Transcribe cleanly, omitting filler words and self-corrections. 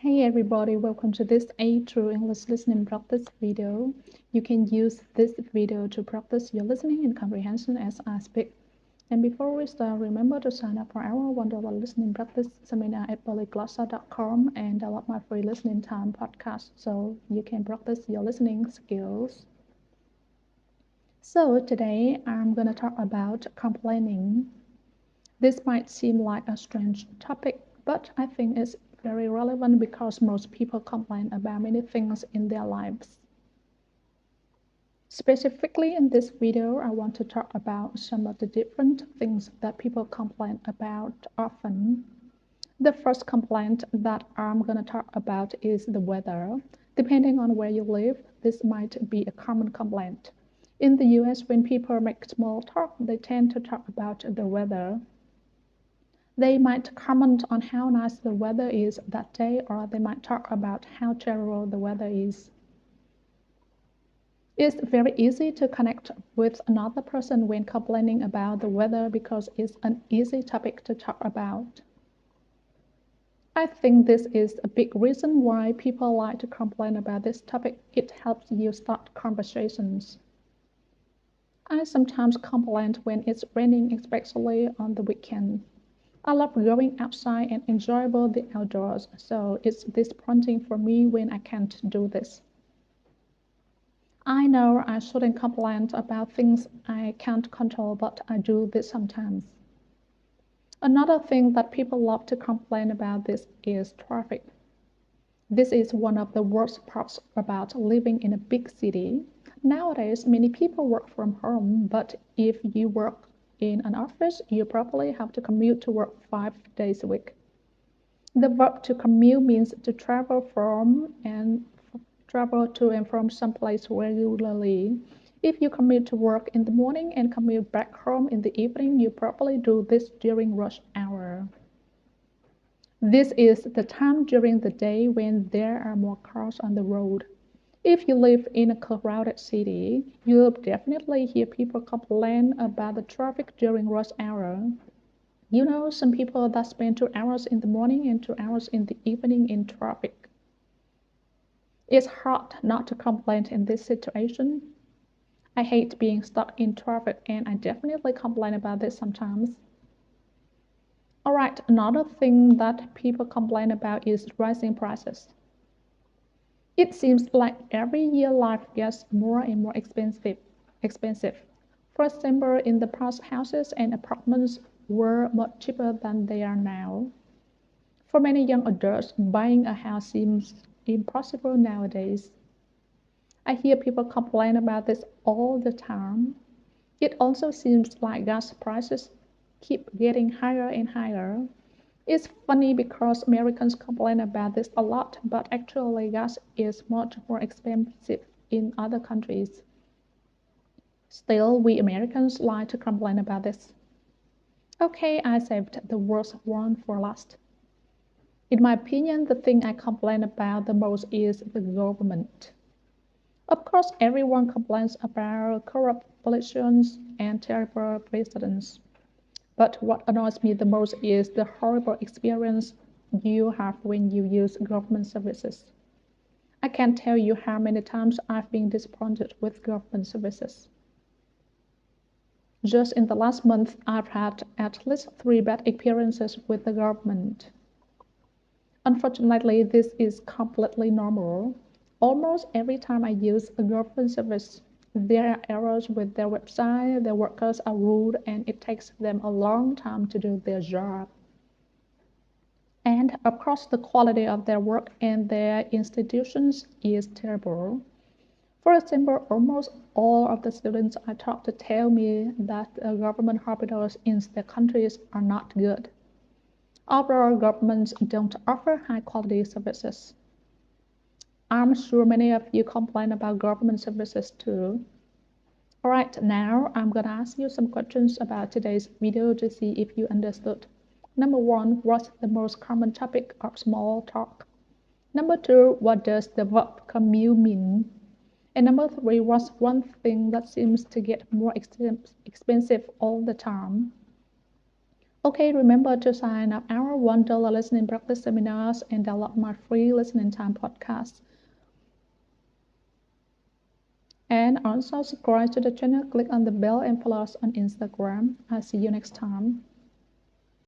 Hey everybody, welcome to this A True English Listening Practice video. You can use this video to practice your listening and comprehension as I speak. And before we start, remember to sign up for our $1 listening practice seminar at polyglossa.com and download my free listening time podcast so you can practice your listening skills. So today I'm going to talk about complaining. This might seem like a strange topic, but I think it's very relevant because most people complain about many things in their lives. Specifically in this video, I want to talk about some of the different things that people complain about often. The first complaint that I'm going to talk about is the weather. Depending on where you live, this might be a common complaint. In the US, when people make small talk, they tend to talk about the weather. They might comment on how nice the weather is that day, or they might talk about how terrible the weather is. It's very easy to connect with another person when complaining about the weather because it's an easy topic to talk about. I think this is a big reason why people like to complain about this topic. It helps you start conversations. I sometimes complain when it's raining, especially on the weekend. I love going outside and enjoyable the outdoors, so it's disappointing for me when I can't do this. I know I shouldn't complain about things I can't control, but I do this sometimes. Another thing that people love to complain about this is traffic. This is one of the worst parts about living in a big city. Nowadays, many people work from home, but if you work in an office, you probably have to commute to work 5 days a week. The verb to commute means to travel to and from some place regularly. If you commute to work in the morning and commute back home in the evening, you probably do this during rush hour. This is the time during the day when there are more cars on the road. If you live in a crowded city, you'll definitely hear people complain about the traffic during rush hour. You know, some people that spend 2 hours in the morning and 2 hours in the evening in traffic. It's hard not to complain in this situation. I hate being stuck in traffic and I definitely complain about this sometimes. Alright, another thing that people complain about is rising prices. It seems like every year life gets more and more expensive. For example, in the past, houses and apartments were much cheaper than they are now. For many young adults, buying a house seems impossible nowadays. I hear people complain about this all the time. It also seems like gas prices keep getting higher and higher. It's funny because Americans complain about this a lot, but actually gas is much more expensive in other countries. Still, we Americans like to complain about this. Okay, I saved the worst one for last. In my opinion, the thing I complain about the most is the government. Of course, everyone complains about corrupt politicians and terrible presidents. But what annoys me the most is the horrible experience you have when you use government services. I can't tell you how many times I've been disappointed with government services. Just in the last month, I've had at least 3 bad experiences with the government. Unfortunately, this is completely normal. Almost every time I use a government service, there are errors with their website, their workers are rude, and it takes them a long time to do their job. And of course, the quality of their work and their institutions is terrible. For example, almost all of the students I talk to tell me that the government hospitals in their countries are not good. Overall, governments don't offer high-quality services. I'm sure many of you complain about government services too. Alright, now I'm gonna ask you some questions about today's video to see if you understood. Number 1, what's the most common topic of small talk? Number 2, what does the verb commute mean? And number 3, what's one thing that seems to get more expensive all the time? Okay, remember to sign up our $1 listening practice seminars and download my free listening time podcast. And also subscribe to the channel, click on the bell and follow us on Instagram. I'll see you next time.